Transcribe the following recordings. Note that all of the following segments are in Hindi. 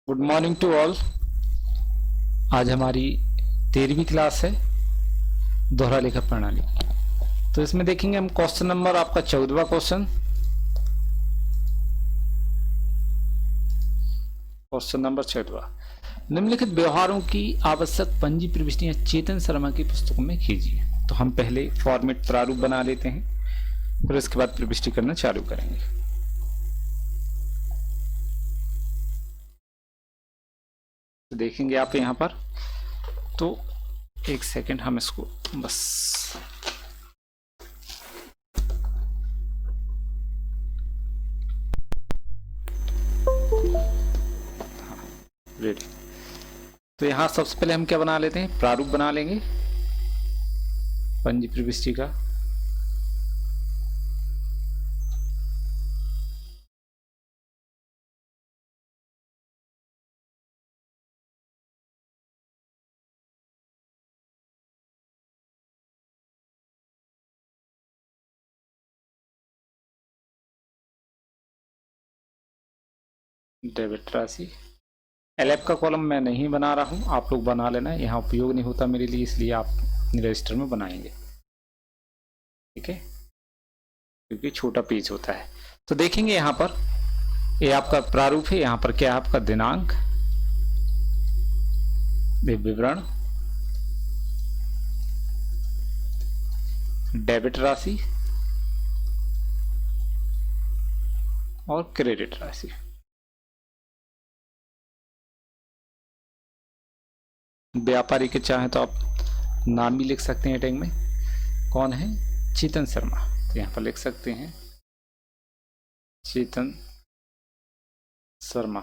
Good morning to all. आज हमारी 13वीं क्लास है, दोहरा लेखा प्रणाली। तो इसमें देखेंगे हम क्वेश्चन नंबर आपका 14वां क्वेश्चन नंबर 14। निम्नलिखित व्यवहारों की आवश्यक पंजी प्रविष्टियां चेतन शर्मा की पुस्तकों में कीजिए। तो हम पहले फॉर्मेट प्रारूप बना लेते हैं, फिर उसके बाद प्रविष्टि करना चालू करेंगे। तो देखेंगे आप यहाँ पर, तो एक सेकंड हम इसको बस रेडी। तो यहाँ सबसे पहले हम क्या बना लेते हैं, प्रारूप बना लेंगे पंजी प्रविष्टि का। डेबिट राशि एलएफ का कॉलम मैं नहीं बना रहा हूं, आप लोग बना लेना, यहाँ उपयोग नहीं होता मेरे लिए, इसलिए आप रजिस्टर में बनाएंगे, ठीक है, क्योंकि छोटा पेज होता है। तो देखेंगे यहाँ पर ये आपका प्रारूप है। यहाँ पर क्या है आपका दिनांक, विवरण, डेबिट राशि और क्रेडिट राशि। व्यापारी के चाहे तो आप नाम भी लिख सकते हैं टैग में, कौन है, चेतन शर्मा। तो यहाँ पर लिख सकते हैं चेतन शर्मा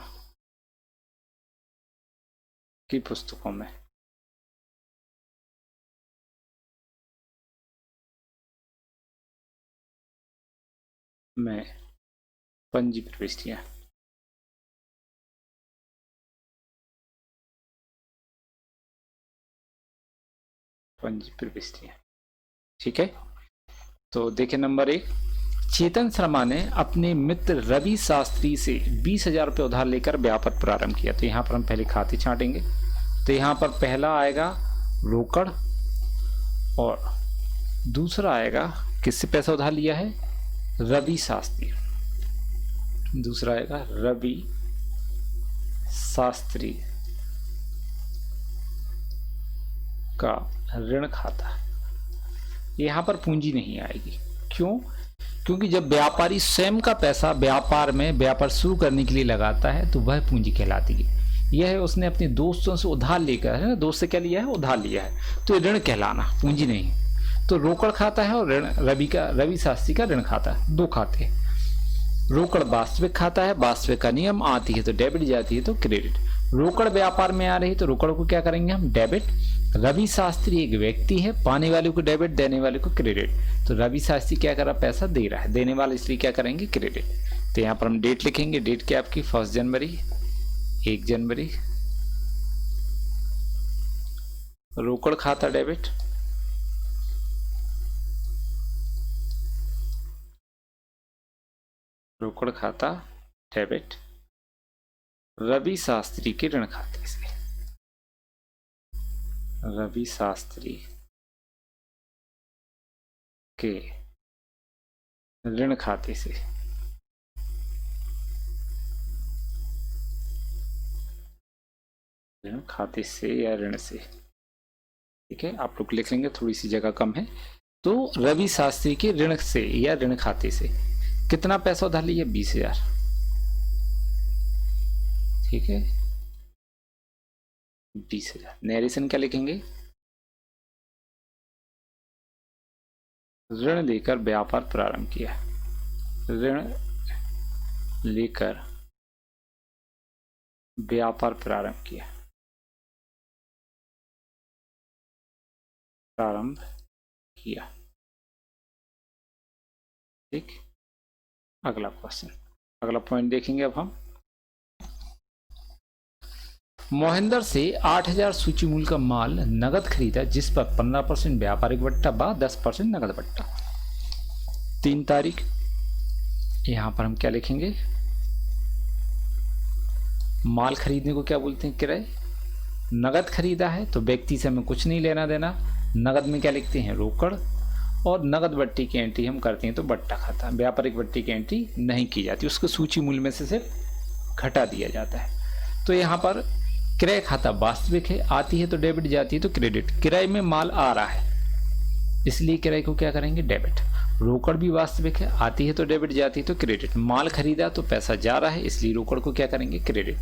की पुस्तकों में पंजी प्रविष्टियां। पंजी प्रविष्टियां, ठीक है। तो देखिए नंबर 1, चेतन शर्मा ने अपने मित्र रवि शास्त्री से 20,000 रुपये उधार लेकर व्यापार प्रारंभ किया। तो यहाँ पर हम पहले खाते छांटेंगे। तो यहाँ पर पहला आएगा रोकड़ और दूसरा आएगा किससे पैसा उधार लिया है, रवि शास्त्री। दूसरा आएगा रवि शास्त्री का ऋण खाता। यहाँ पर पूंजी नहीं आएगी, क्यों? क्योंकि जब व्यापारी स्वयं का पैसा व्यापार में व्यापार शुरू करने के लिए लगाता है तो वह पूंजी कहलाती है। यह है उसने अपने दोस्तों से उधार लेकर, है ना, दोस्त से क्या लिया है, उधार लिया है, तो ऋण कहलाना, पूंजी नहीं। तो रोकड़ खाता है और ऋण रवि शास्त्री का ऋण खाता है, दो खाते। रोकड़ वास्तविक खाता है, वास्तविक का नियम आती है तो डेबिट, जाती है तो क्रेडिट। रोकड़ व्यापार में आ रही तो रोकड़ को क्या करेंगे हम, डेबिट। रवि शास्त्री एक व्यक्ति है, पाने वाले को डेबिट, देने वाले को क्रेडिट। तो रवि शास्त्री क्या कर रहा है, पैसा दे रहा है, देने वाले इसलिए क्या करेंगे, क्रेडिट। तो यहाँ पर हम डेट लिखेंगे, डेट क्या आपकी 1 जनवरी, 1 जनवरी। रोकड़ खाता डेबिट, रोकड़ खाता डेबिट रवि शास्त्री के ऋण खाते से, रवि शास्त्री के ऋण खाते से, ऋण खाते से या ऋण से, ठीक है। आप लोग लिख लेंगे, थोड़ी सी जगह कम है। तो रवि शास्त्री के ऋण से या ऋण खाते से कितना पैसा उधार लिया, 20,000, ठीक है, 20,000। नैरेशन क्या लिखेंगे, ऋण लेकर व्यापार प्रारंभ किया, ऋण लेकर व्यापार प्रारंभ किया, प्रारंभ किया, ठीक। अगला क्वेश्चन, अगला पॉइंट देखेंगे अब हम। मोहिंदर से 8,000 सूची मूल्य का माल नगद खरीदा, जिस पर 15% व्यापारिक बट्टा व 10% नगद बट्टा। 3 तारीख, यहां पर हम क्या लिखेंगे, माल खरीदने को क्या बोलते हैं? क्रय। नगद खरीदा है तो व्यक्ति से हमें कुछ नहीं लेना देना, नगद में क्या लिखते हैं? रोकड़। और नगद बट्टी की एंट्री हम करते हैं तो बट्टा खाता। व्यापारिक बट्टी की एंट्री नहीं की जाती, उसको सूची मूल्य में से सिर्फ घटा दिया जाता है। तो यहाँ पर क्रय खाता वास्तविक है, आती है तो डेबिट, जाती है तो क्रेडिट। क्रय में माल आ रहा है इसलिए क्रय को क्या करेंगे? डेबिट। रोकड़ भी वास्तविक है, आती है तो डेबिट, जाती है तो क्रेडिट। माल खरीदा तो पैसा जा रहा है इसलिए रोकड़ को क्या करेंगे? क्रेडिट।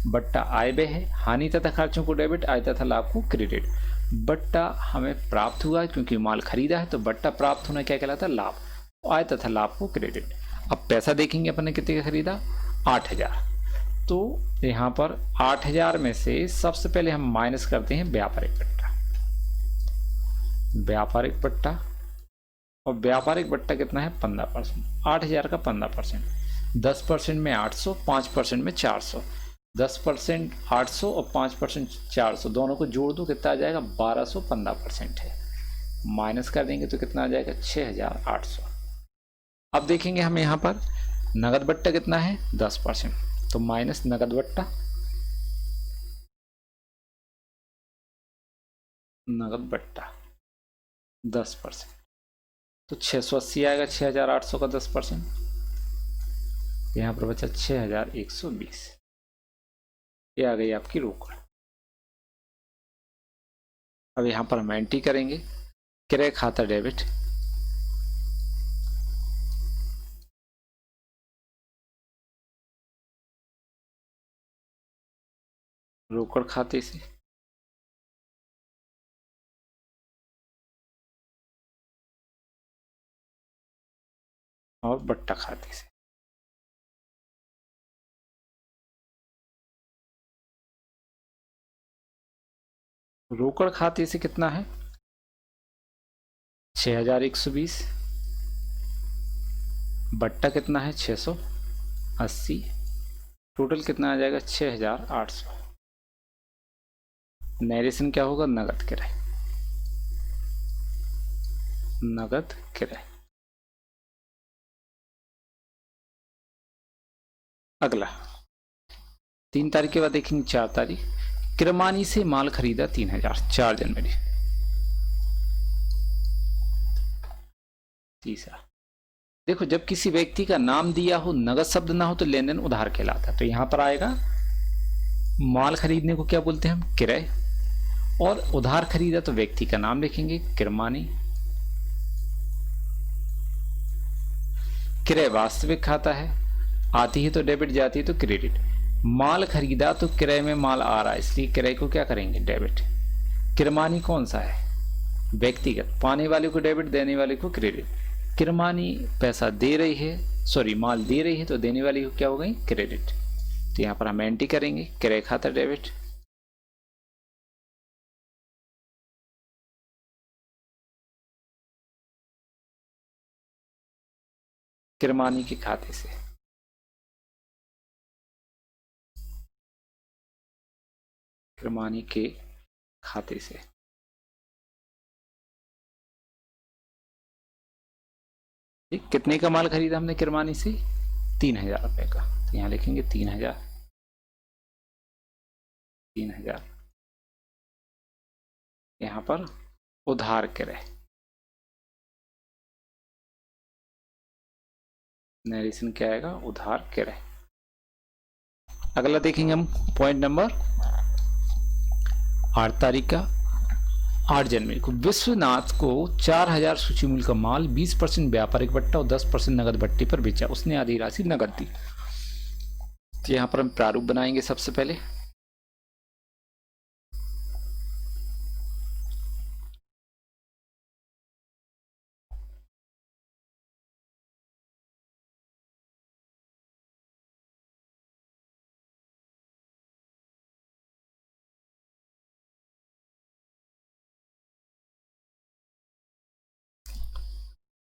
बट्टा आय व्यय है, हानि तथा खर्चों को डेबिट, आय तथा लाभ को क्रेडिट। बट्टा हमें प्राप्त हुआ है क्योंकि माल खरीदा है तो बट्टा प्राप्त होना क्या कहलाता है? लाभ। आय तथा लाभ को क्रेडिट। अब पैसा देखेंगे अपन ने कितने का खरीदा? 8000। तो यहाँ पर 8000 में से सबसे पहले हम माइनस करते हैं व्यापारिक बट्टा। व्यापारिक बट्टा, और व्यापारिक बट्टा कितना है? 15%। 8000 का 15%, 10% में 800, 5% में 400। 10% 800 और 5% 400, दोनों को जोड़ दो कितना आ जाएगा? 1200। 15% है, माइनस कर देंगे तो कितना आ जाएगा? 6800। अब देखेंगे हम यहाँ पर नगद बट्टा कितना है? 10%, तो माइनस नगद बट्टा, नगद बट्टा 10%, तो 680 आएगा। 6800 का 10%, यहाँ पर बचा 6120। ये आ गई आपकी रोकड़। अब यहाँ पर हम एंट्री करेंगे क्रय खाता डेबिट, रोकड़ खाते से, और बट्टा खाते से। रोकड़ खाते से कितना है? 6120। बट्टा कितना है? 680। टोटल कितना आ जाएगा? 6800। नैरेशन क्या होगा? नगद क्रय, नगद क्रय। अगला 3 तारीख के बाद देखेंगे 4 तारीख। किरमानी से माल खरीदा 3000, 4 जनवरी। तीसरा देखो, जब किसी व्यक्ति का नाम दिया हो, नगद शब्द ना हो तो लेन देन उधार कहलाता है। तो यहां पर आएगा माल खरीदने को क्या बोलते हैं हम? क्रय। और उधार खरीदा तो व्यक्ति का नाम लिखेंगे किरमानी। क्रय वास्तविक खाता है, आती है तो डेबिट, जाती है तो क्रेडिट। माल खरीदा तो क्रय में माल आ रहा है इसलिए क्रय को क्या करेंगे? डेबिट। किरमानी कौन सा है? व्यक्तिगत, पाने वाले को डेबिट, देने वाले को क्रेडिट। किरमानी पैसा दे रही है, सॉरी माल दे रही है तो देने वाली को क्या हो गई? क्रेडिट। तो यहां पर हम एंट्री करेंगे क्रय खाता डेबिट, किरमानी के खाते से। किरमानी के खाते से ठीक। कितने का माल खरीदा हमने किरमानी से? 3000 रुपए का। तो यहां लिखेंगे 3000, 3000। यहां पर उधार क्रय, नरेशन क्या आएगा? उधार क्रय। अगला देखेंगे हम पॉइंट नंबर 8 तारीख का। 8 जनवरी को विश्वनाथ को 4000 सूची मूल्य का माल 20% व्यापारिक बट्टा और 10% नगद बट्टे पर बेचा, उसने आधी राशि नगद दी। तो यहां पर हम प्रारूप बनाएंगे सबसे पहले।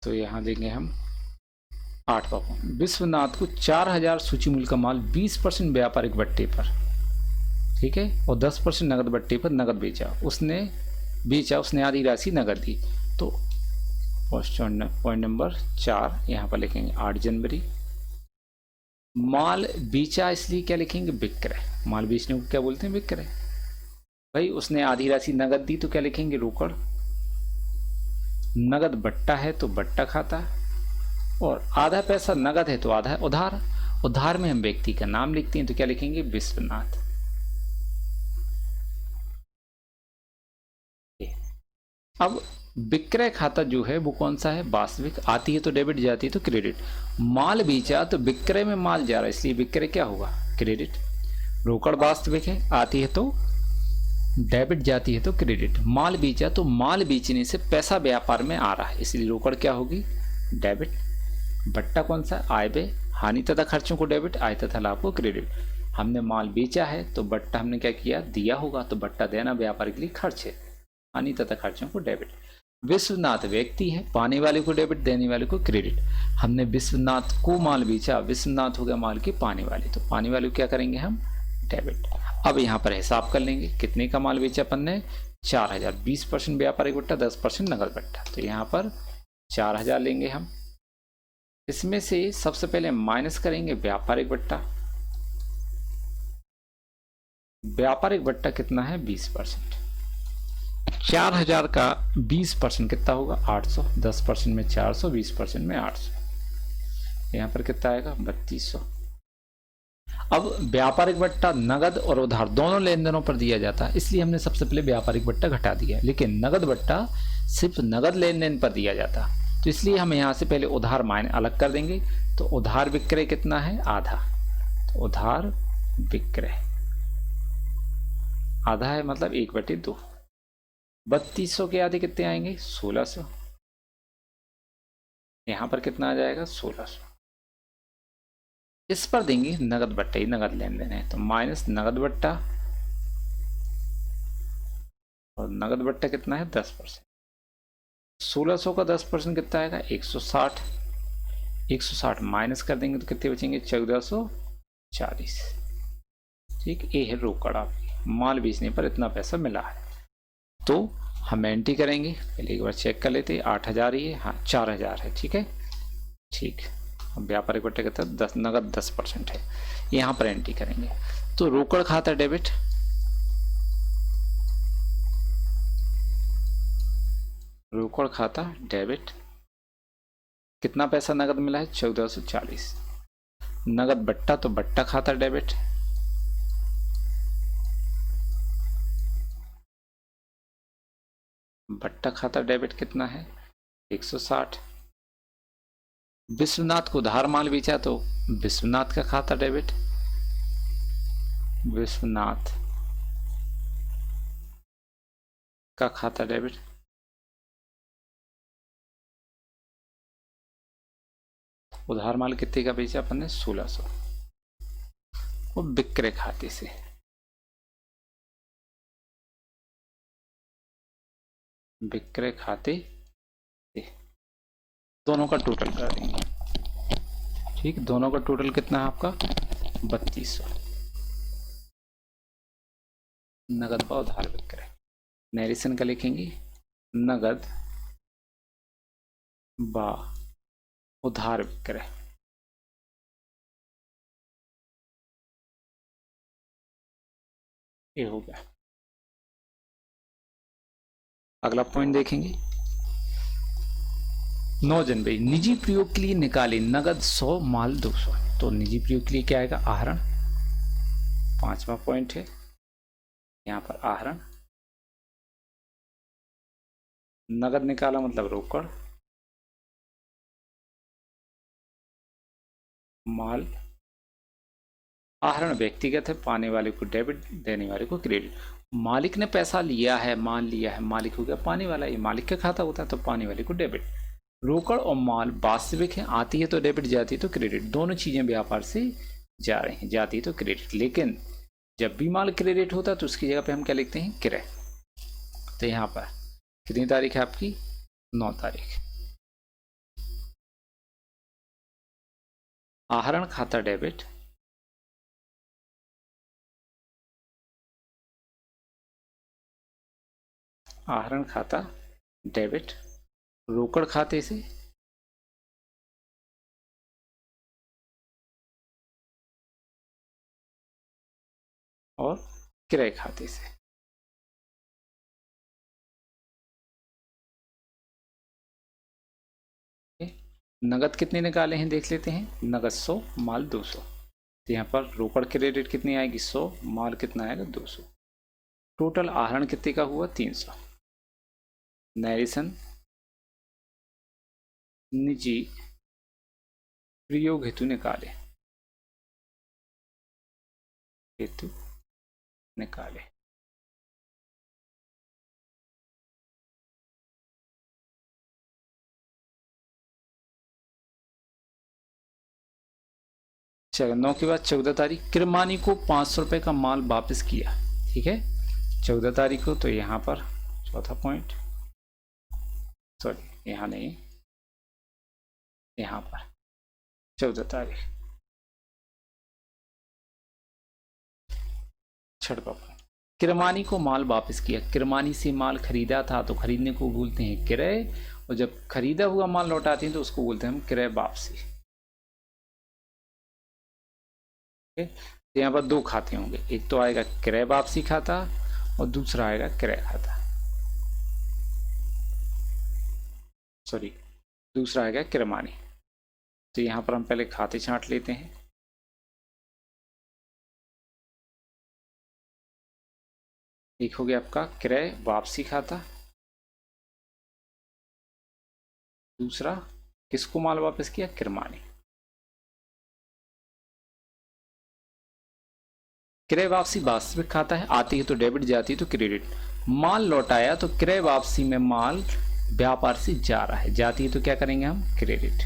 तो यहां देंगे हम 8वां पॉइंट। विश्वनाथ को 4000 सूची मूल्य का माल 20% व्यापारिक बट्टे पर, ठीक है, और 10% नगद बट्टे पर नगद बेचा, उसने आधी राशि नगद दी। तो पॉइंट नंबर 4 यहाँ पर लिखेंगे 8 जनवरी। माल बेचा इसलिए क्या लिखेंगे, विक्रय। माल बेचने को क्या बोलते हैं, विक्रय। भाई उसने आधी राशि नगद दी तो क्या लिखेंगे, रोकड़। नगद बट्टा है तो बट्टा खाता, और आधा पैसा नगद है तो आधा उधार। उधार में हम व्यक्ति का नाम लिखते हैं तो क्या लिखेंगे, विश्वनाथ। अब विक्रय खाता जो है वो कौन सा है, वास्तविक। आती है तो डेबिट, जाती है तो क्रेडिट। माल बेचा तो विक्रय में माल जा रहा है इसलिए विक्रय क्या होगा, क्रेडिट। रोकड़ वास्तविक है, आती है तो डेबिट, जाती है तो क्रेडिट। माल बेचा तो माल बेचने से पैसा व्यापार में आ रहा है इसलिए रोकड़ क्या होगी, डेबिट। बट्टा कौन सा, आय व्यय, हानि तथा खर्चों को डेबिट, आय तथा लाभ को क्रेडिट। हमने माल बेचा है तो बट्टा हमने क्या किया, दिया होगा, तो बट्टा देना व्यापार के लिए खर्च है, हानि तथा खर्चों को डेबिट। विश्वनाथ व्यक्ति है, पाने वाले को डेबिट, देने वाले को क्रेडिट। हमने विश्वनाथ को माल बेचा, विश्वनाथ हो गया माल के पाने वाले, तो पाने वाले को क्या करेंगे हम, डेबिट। अब यहाँ पर हिसाब कर लेंगे, कितने का माल बेचा अपन ने, 4000। 20% व्यापारिक बट्टा, 10% नगद बट्टा, तो यहाँ पर 4000 लेंगे हम। इसमें से सबसे पहले माइनस करेंगे व्यापारिक बट्टा। व्यापारिक बट्टा कितना है, 20%। 4000 का 20% कितना होगा, 800। 10% में 400, 20% में 800, यहाँ पर कितना आएगा, 3200। अब व्यापारिक बट्टा नगद और उधार दोनों लेन देनों पर दिया जाता है इसलिए हमने सबसे पहले व्यापारिक बट्टा घटा दिया, लेकिन नगद बट्टा सिर्फ नगद लेन देन पर दिया जाता है, तो इसलिए हम यहाँ से पहले उधार मायने अलग कर देंगे। तो उधार विक्रय कितना है, आधा, तो उधार विक्रय आधा है, मतलब 1/2। 3200 के आधे कितने आएंगे, 1600। यहाँ पर कितना आ जाएगा, 1600। इस पर देंगे नगद बट्टा, ही नगद लेन देन है, तो माइनस नगद बट्टा, और नगद बट्टा कितना है, 10%। 1600 का 10% कितना आएगा, 160। 160 माइनस कर देंगे तो कितने बचेंगे, 1440। ठीक, ये है रोकड़ आपकी, माल बेचने पर इतना पैसा मिला है। तो हम एंट्री करेंगे, पहले एक बार चेक कर लेते हैं, 8000 ही है, हाँ 4000 है, ठीक है, ठीक। अब व्यापारिक बट्टे का 10 नगद 10% है, यहाँ पर एंट्री करेंगे। तो रोकड़ खाता डेबिट, रोकड़ खाता डेबिट, कितना पैसा नगद मिला है, 1440। नगद बट्टा तो बट्टा खाता डेबिट, बट्टा खाता डेबिट कितना है, 160। विश्वनाथ को उधार माल बेचा तो विश्वनाथ का खाता डेबिट, विश्वनाथ का खाता डेबिट। उधार माल कितने का बेचा अपन ने, 1600, वो विक्रय खाते से। विक्रय खाते से दोनों का टोटल कर देंगे, ठीक। दोनों का टोटल कितना है आपका, 3200। नगद व उधार विक्रय, नैरेशन का लिखेंगे, नगद व उधार विक्रय। ये हो गया। अगला पॉइंट देखेंगे, 9 जनवरी निजी प्रयोग के लिए निकाले नगद 100, माल 200। तो निजी प्रयोग के लिए क्या आएगा, आहरण। 5वां पॉइंट है, यहाँ पर आहरण। नगद निकाला मतलब रोकड़, माल। आहरण व्यक्तिगत है, पाने वाले को डेबिट, देने वाले को क्रेडिट। मालिक ने पैसा लिया है, माल लिया है, मालिक हो गया पाने वाला, ये मालिक का खाता होता है, तो पाने वाले को डेबिट। रोकड़ और माल वास्तविक है, आती है तो डेबिट, जाती है तो क्रेडिट। दोनों चीजें व्यापार से जा रही हैं, जाती है तो क्रेडिट। लेकिन जब भी माल क्रेडिट होता है तो उसकी जगह पे हम क्या लिखते हैं, क्रय। तो यहाँ पर कितनी तारीख है आपकी, 9 तारीख। आहरण खाता डेबिट, आहरण खाता डेबिट, रोकड़ खाते से और क्रय खाते से। नगद कितने निकाले हैं देख लेते हैं। नगद 100, माल 200। तो यहाँ पर रोकड़ क्रेडिट कितनी आएगी 100, माल कितना आएगा 200। टोटल आहरण कितने का हुआ 300। नैरेशन निजी प्रयोग हेतु निकाले, हेतु निकाले। चलो 9 के बाद 14 तारीख, किरमानी को 500 रुपये का माल वापस किया। ठीक है 14 तारीख को। तो यहाँ पर चौथा पॉइंट, सॉरी यहाँ नहीं, यहाँ पर 14 तारीख, छठवां पॉइंट, किरमानी को माल वापस किया। किरमानी से माल खरीदा था तो खरीदने को बोलते हैं क्रय, और जब खरीदा हुआ माल लौटाते हैं तो उसको बोलते हैं हम क्रय वापसी। तो यहाँ पर दो खाते होंगे, एक तो आएगा क्रय वापसी खाता और दूसरा आएगा क्रय खाता, सॉरी दूसरा आएगा किरमानी। तो यहाँ पर हम पहले खाते छांट लेते हैं। एक हो गया आपका क्रय वापसी खाता, दूसरा किसको माल वापस किया, किरमानी। क्रय वापसी वास्तविक खाता है, आती है तो डेबिट, जाती है तो क्रेडिट। माल लौटाया तो क्रय वापसी में माल व्यापार से जा रहा है, जाती है तो क्या करेंगे हम, क्रेडिट।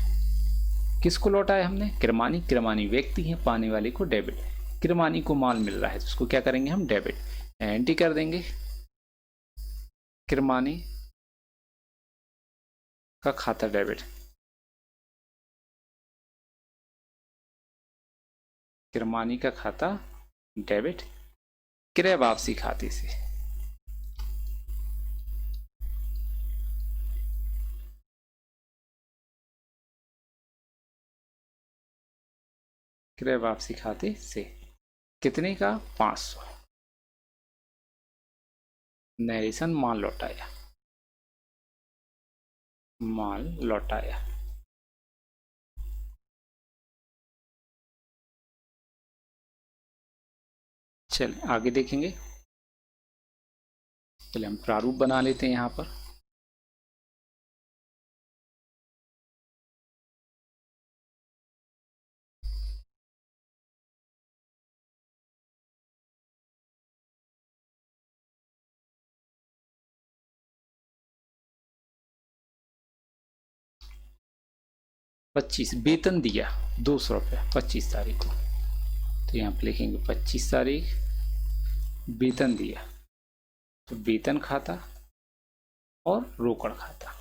किसको लौटाया हमने, किरमानी। किरमानी व्यक्ति है, पाने वाले को डेबिट। किरमानी को माल मिल रहा है तो उसको क्या करेंगे हम, डेबिट। एंट्री कर देंगे, किरमानी का खाता डेबिट, किरमानी का खाता डेबिट क्रय वापसी खाते से। क्रय वापसी खाते से कितने का, 500। नरेशन माल लौटाया, माल लौटाया। चलिए आगे देखेंगे। चलिए हम प्रारूप बना लेते हैं यहाँ पर। पच्चीस, वेतन दिया 200 रुपये 25 तारीख को। तो यहाँ पर लिखेंगे 25 तारीख, वेतन दिया, तो वेतन खाता और रोकड़ खाता।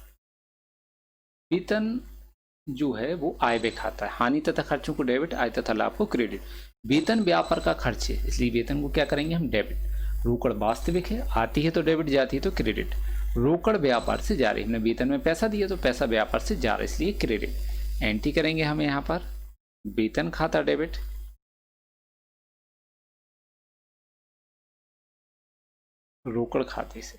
वेतन जो है वो आय व्यय खाता है, हानि तथा खर्चों को डेबिट, आय तथा लाभ को क्रेडिट। वेतन व्यापार का खर्च है, इसलिए वेतन को क्या करेंगे हम, डेबिट। रोकड़ वास्तविक है, आती है तो डेबिट, जाती है तो क्रेडिट। रोकड़ व्यापार से जा रही है, हमने वेतन में पैसा दिया तो पैसा व्यापार से जा रहा है, इसलिए क्रेडिट। एंट्री करेंगे हम यहाँ पर, वेतन खाता डेबिट, रोकड़ खाते से।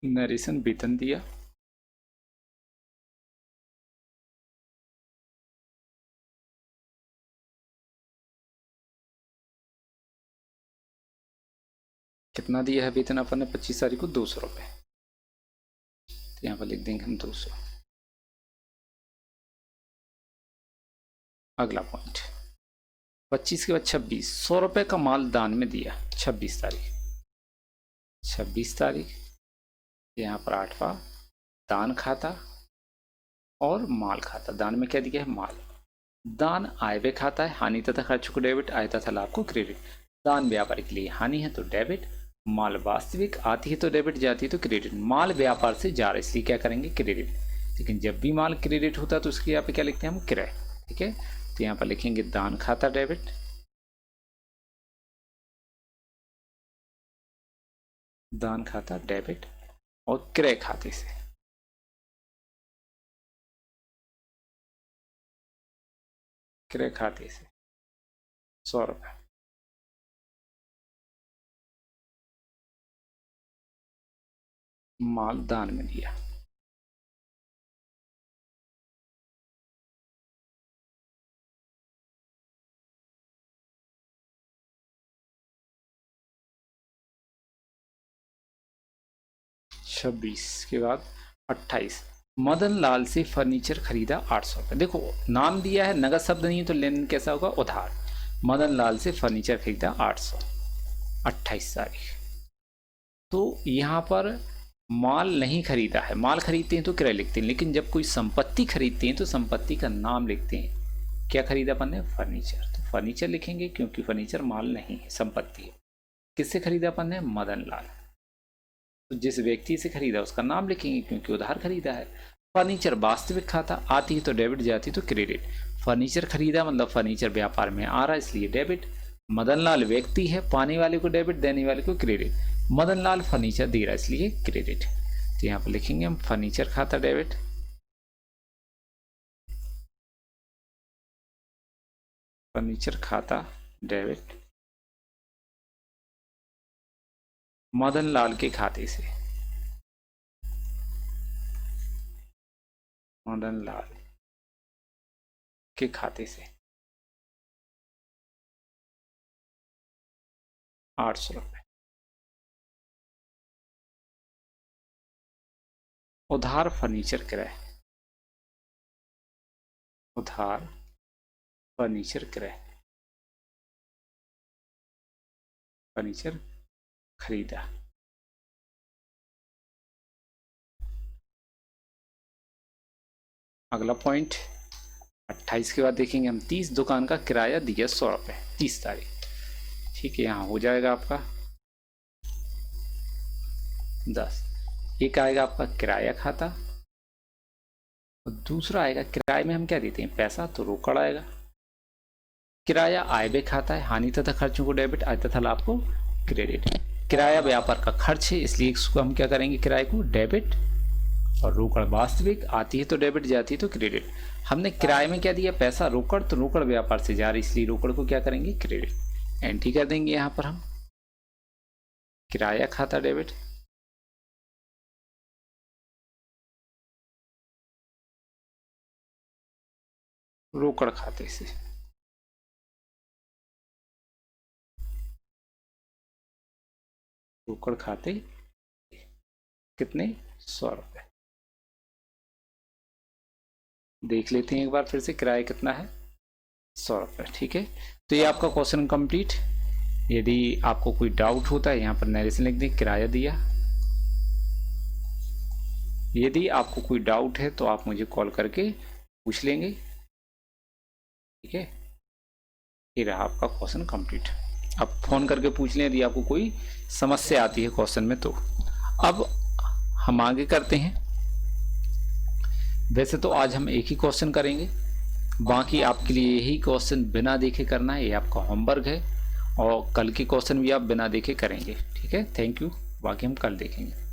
नरेशन वेतन दिया, कितना दिया है वेतन अपन ने 25 तारीख को, 200 रुपये। तो यहाँ पर लिख देंगे हम 200। अगला पॉइंट 25 के बाद 26, 100 रुपये का माल दान में दिया 26 तारीख। 26 तारीख यहाँ पर 8वां, दान खाता और माल खाता। दान में क्या दिया है, माल। दान आय व्यय खाता है, हानि तथा खर्च को डेबिट, आय तथा लाभ को क्रेडिट। दान व्यापार के लिए हानि है तो डेबिट, माल वास्तविक, आती है तो डेबिट, जाती है तो क्रेडिट। माल व्यापार से जा रहा है इसलिए क्या करेंगे, क्रेडिट। लेकिन जब भी माल क्रेडिट होता है तो उसके यहाँ पे क्या लिखते हैं हम, क्रय। ठीक है तो यहाँ पर लिखेंगे दान खाता डेबिट, दान खाता डेबिट और क्रय खाते से। क्रय खाते से 100 रुपये। माल दान में दिया। छब्बीस के बाद 28, मदन लाल से फर्नीचर खरीदा 800 रुपये। देखो नाम दिया है, नगद शब्द नहीं है, तो लेन कैसा होगा, उधार। मदन लाल से फर्नीचर खरीदा 800, 28 तारीख। तो यहाँ पर माल नहीं खरीदा है, माल खरीदते हैं तो क्रय लिखते हैं, लेकिन जब कोई संपत्ति खरीदते हैं तो संपत्ति का नाम लिखते हैं। क्या खरीदा अपन ने, फर्नीचर, तो फर्नीचर लिखेंगे क्योंकि फर्नीचर माल नहीं है, संपत्ति है। किससे खरीदा अपन ने, मदन लाल, तो जिस व्यक्ति से खरीदा उसका नाम लिखेंगे क्योंकि उधार खरीदा है। फर्नीचर वास्तविक खाता, आती है तो डेबिट, जाती तो क्रेडिट। फर्नीचर खरीदा मतलब फर्नीचर व्यापार में आ रहा है इसलिए डेबिट। मदन लाल व्यक्ति है, पाने वाले को डेबिट, देने वाले को क्रेडिट। मदन लाल फर्नीचर दे रहा है इसलिए क्रेडिट। तो यहाँ पर लिखेंगे हम फर्नीचर खाता डेबिट, फर्नीचर खाता डेबिट, मदन लाल के खाते से, मदन लाल के खाते से 800 रुपये। उधार फर्नीचर क्रय, उधार फर्नीचर क्रय, फर्नीचर खरीदा। अगला पॉइंट 28 के बाद देखेंगे हम 30, दुकान का किराया दिया 100 रुपये, 30 तारीख। ठीक है, यहाँ हो जाएगा आपका 10। एक आएगा आपका किराया खाता और दूसरा आएगा, किराए में हम क्या देते हैं, पैसा, तो रोकड़ आएगा। किराया आय व्यय खाता है, हानि तथा खर्चों को डेबिट, आय तथा लाभ को क्रेडिट। किराया व्यापार का खर्च है इसलिए इसको हम क्या करेंगे, किराए को डेबिट, और रोकड़ वास्तविक, आती है तो डेबिट, जाती है तो क्रेडिट। हमने किराए में क्या दिया, पैसा, रोकड़, तो रोकड़ व्यापार से जा रही इसलिए रोकड़ को क्या करेंगे, क्रेडिट। एंट्री कर देंगे यहाँ पर हम, किराया खाता डेबिट, रोकड़ खाते से, रोकड़ खाते कितने, 100 रुपये। देख लेते हैं एक बार फिर से, किराया कितना है, 100 रुपये। ठीक है, तो ये आपका क्वेश्चन कंप्लीट। यदि आपको कोई डाउट होता है यहाँ पर नरेशन लिख दें, किराया दिया। यदि आपको कोई डाउट है तो आप मुझे कॉल करके पूछ लेंगे। ठीक है, ये रहा आपका क्वेश्चन कंप्लीट। अब फोन करके पूछ लें यदि आपको कोई समस्या आती है क्वेश्चन में तो। अब हम आगे करते हैं। वैसे तो आज हम एक ही क्वेश्चन करेंगे, बाकी आपके लिए यही क्वेश्चन बिना देखे करना है, ये आपका होमवर्क है, और कल के क्वेश्चन भी आप बिना देखे करेंगे। ठीक है, थैंक यू, बाकी हम कल देखेंगे।